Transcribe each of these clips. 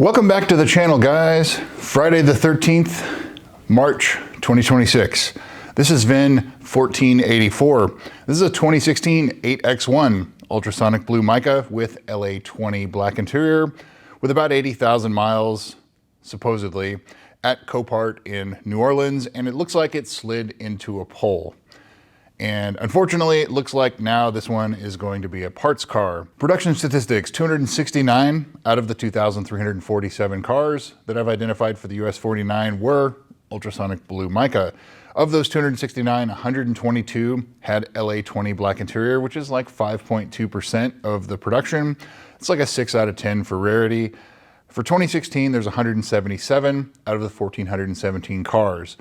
Welcome back to the channel, guys. Friday the 13th, March 2026. This is VIN 1484. This is a 2016 8X1 ultrasonic blue mica with LA20 black interior with about 80,000 miles, supposedly, at Copart in New Orleans, and it looks like it slid into a pole. And unfortunately, it looks like now this one is going to be a parts car. Production statistics, 269 out of the 2,347 cars that I've identified for the US 49 were ultrasonic blue mica. Of those 269, 122 had LA20 black interior, which is like 5.2% of the production. It's like a 6 out of 10 for rarity. For 2016, there's 177 out of the 1,417 cars.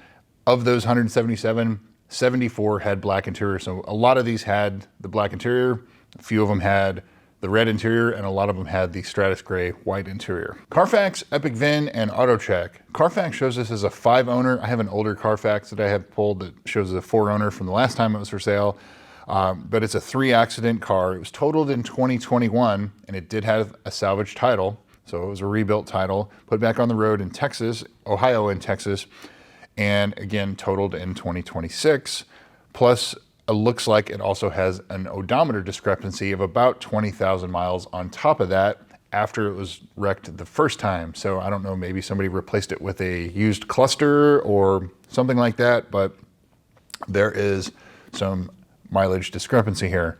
Of those 177, 74 had black interior. So a lot of these had the black interior, a few of them had the red interior, and a lot of them had the Stratus Gray white interior. Carfax, Epic VIN, and AutoCheck. Carfax shows this as a 5-owner. I have an older Carfax that I have pulled that shows as a 4-owner from the last time it was for sale. But it's a 3-accident car. It was totaled in 2021, and it did have a salvage title. So it was a rebuilt title, put back on the road in Texas, Ohio and Texas, and again, totaled in 2026. Plus, it looks like it also has an odometer discrepancy of about 20,000 miles on top of that after it was wrecked the first time. So I don't know, maybe somebody replaced it with a used cluster or something like that, but there is some mileage discrepancy here.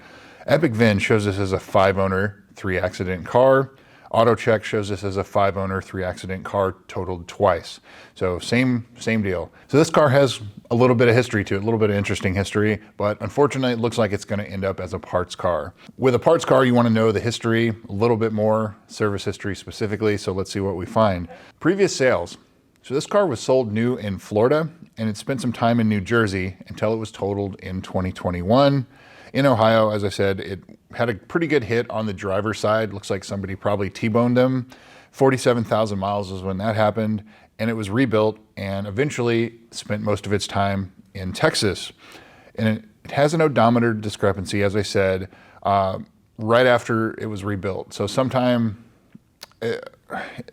Epic VIN shows this as a 5-owner, 3-accident car. AutoCheck shows this as a 5-owner, 3-accident car totaled twice. So same deal. So this car has a little bit of history to it, a little bit of interesting history, but unfortunately it looks like it's gonna end up as a parts car. With a parts car, you wanna know the history, a little bit more, service history specifically, so let's see what we find. Previous sales. So this car was sold new in Florida, and it spent some time in New Jersey until it was totaled in 2021. In Ohio, as I said, it had a pretty good hit on the driver's side. Looks like somebody probably T-boned them. 47,000 miles was when that happened, and it was rebuilt and eventually spent most of its time in Texas. And it has an odometer discrepancy, as I said, right after it was rebuilt. So sometime, it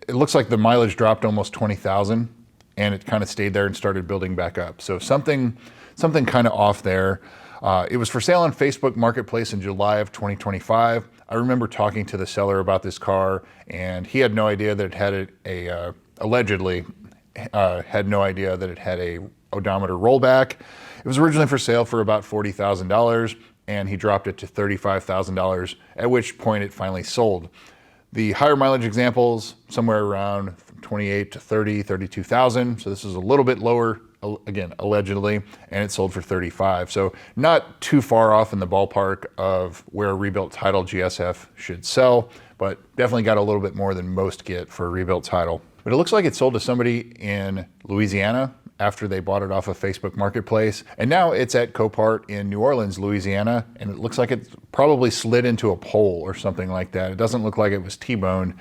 looks like the mileage dropped almost 20,000, and it kind of stayed there and started building back up. So something kind of off there. It was for sale on Facebook Marketplace in July of 2025. I remember talking to the seller about this car, and he had no idea that it had allegedly had no idea that it had a odometer rollback. It was originally for sale for about $40,000, and he dropped it to $35,000, at which point it finally sold. The higher mileage examples, somewhere around 28 to 30, 32,000. So this is a little bit lower, again, allegedly, and it sold for 35. So not too far off in the ballpark of where a rebuilt title GSF should sell, but definitely got a little bit more than most get for a rebuilt title. But it looks like it sold to somebody in Louisiana after they bought it off of Facebook Marketplace. And now it's at Copart in New Orleans, Louisiana, and it looks like it probably slid into a pole or something like that. It doesn't look like it was T-boned.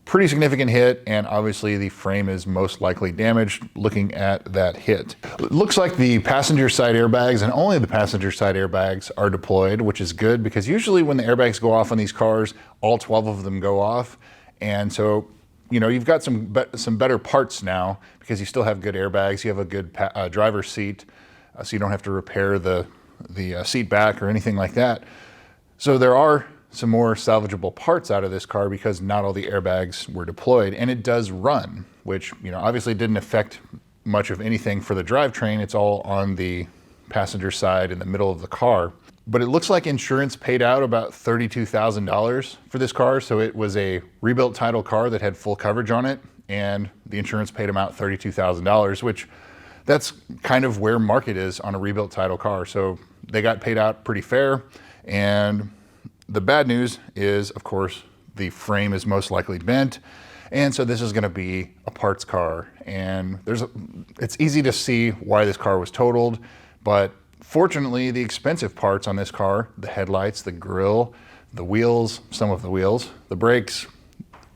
Pretty significant hit, and obviously the frame is most likely damaged looking at that hit. It looks like the passenger side airbags, and only the passenger side airbags, are deployed, which is good because usually when the airbags go off on these cars, all 12 of them go off. And so, you know, you've got some better parts now because you still have good airbags. You have a good driver's seat, so you don't have to repair the seat back or anything like that. So there are some more salvageable parts out of this car because not all the airbags were deployed, and it does run, which, you know, obviously didn't affect much of anything for the drivetrain. It's all on the passenger side in the middle of the car. But it looks like insurance paid out about $32,000 for this car. So it was a rebuilt title car that had full coverage on it, and the insurance paid them out $32,000, which that's kind of where market is on a rebuilt title car. So they got paid out pretty fair. And the bad news is, of course, the frame is most likely bent. And so this is gonna be a parts car. And it's easy to see why this car was totaled, but fortunately, the expensive parts on this car, the headlights, the grille, the wheels, some of the wheels, the brakes,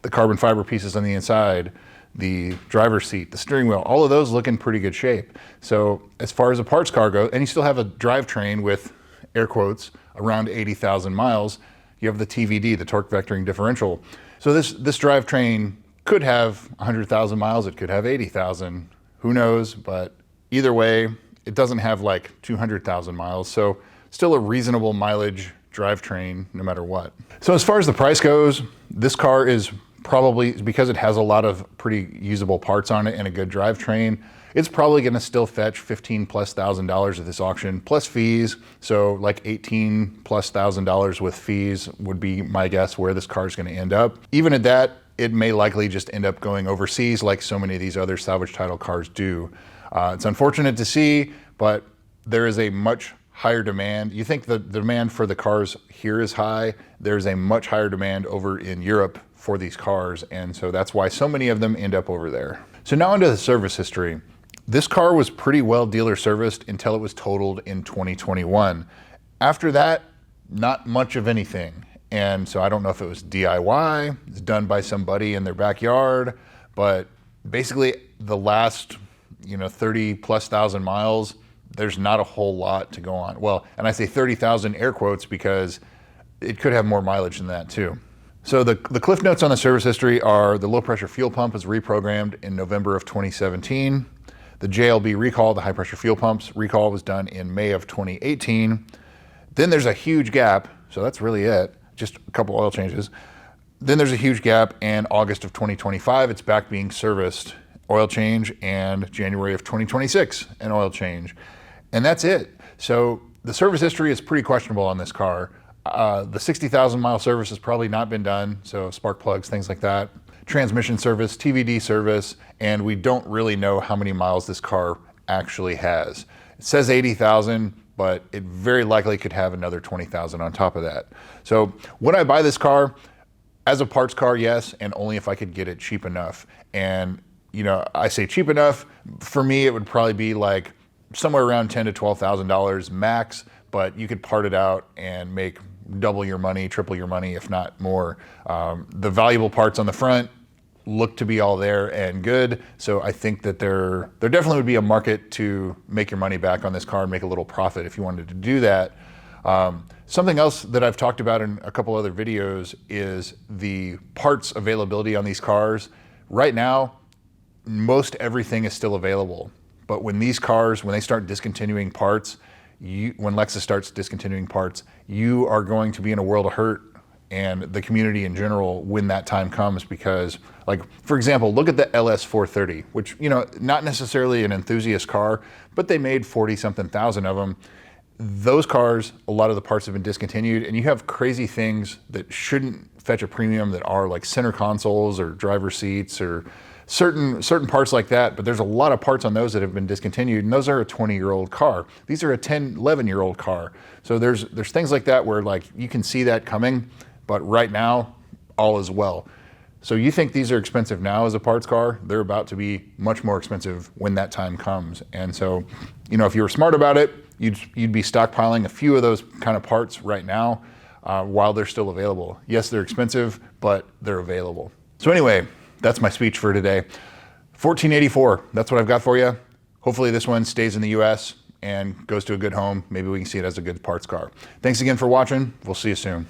the carbon fiber pieces on the inside, the driver's seat, the steering wheel, all of those look in pretty good shape. So as far as a parts car goes, and you still have a drivetrain with, air quotes, around 80,000 miles, you have the TVD, the torque vectoring differential. So this drivetrain could have 100,000 miles, it could have 80,000, who knows, but either way, it doesn't have like 200,000 miles, so still a reasonable mileage drivetrain no matter what. So as far as the price goes, this car is probably, because it has a lot of pretty usable parts on it and a good drivetrain, it's probably gonna still fetch $15,000+ at this auction, plus fees. So like $18,000+ with fees would be my guess where this car is gonna end up. Even at that, it may likely just end up going overseas like so many of these other salvage title cars do. It's unfortunate to see, but there is a much higher demand. You think the demand for the cars here is high, there's a much higher demand over in Europe for these cars, and so that's why so many of them end up over there. So now into the service history. This car was pretty well dealer serviced until it was totaled in 2021. After that, not much of anything. And so I don't know if it was DIY, it's done by somebody in their backyard, but basically the last 30,000+ miles, there's not a whole lot to go on. Well, and I say 30,000 air quotes because it could have more mileage than that too. So the cliff notes on the service history are the low pressure fuel pump was reprogrammed in November of 2017. The JLB recall, the high pressure fuel pumps recall, was done in May of 2018. Then there's a huge gap, so that's really it, just a couple oil changes. Then there's a huge gap, and August of 2025, it's back being serviced, oil change, and January of 2026, an oil change. And that's it. So the service history is pretty questionable on this car. The 60,000 mile service has probably not been done, so spark plugs, things like that. Transmission service, TVD service, and we don't really know how many miles this car actually has. It says 80,000, but it very likely could have another 20,000 on top of that. So would I buy this car? As a parts car, yes, and only if I could get it cheap enough. And I say cheap enough, for me it would probably be like somewhere around $10,000 to $12,000 max, but you could part it out and make double your money, triple your money, if not more. The valuable parts on the front look to be all there and good. So I think that there definitely would be a market to make your money back on this car and make a little profit if you wanted to do that. Something else that I've talked about in a couple other videos is the parts availability on these cars. Right now, most everything is still available. But when these cars, when they start discontinuing parts, when Lexus starts discontinuing parts, you are going to be in a world of hurt, and the community in general when that time comes, because like, for example, look at the LS430, which, not necessarily an enthusiast car, but they made 40-something thousand of them. Those cars, a lot of the parts have been discontinued, and you have crazy things that shouldn't fetch a premium that are like center consoles or driver seats or certain parts like that, but there's a lot of parts on those that have been discontinued, and those are a 20-year-old car. These are a 10, 11-year-old car. So there's things like that where like you can see that coming, but right now, all is well. So you think these are expensive now as a parts car, they're about to be much more expensive when that time comes. And so, if you were smart about it, you'd be stockpiling a few of those kind of parts right now while they're still available. Yes, they're expensive, but they're available. So anyway, that's my speech for today. 1484, that's what I've got for you. Hopefully this one stays in the US and goes to a good home. Maybe we can see it as a good parts car. Thanks again for watching. We'll see you soon.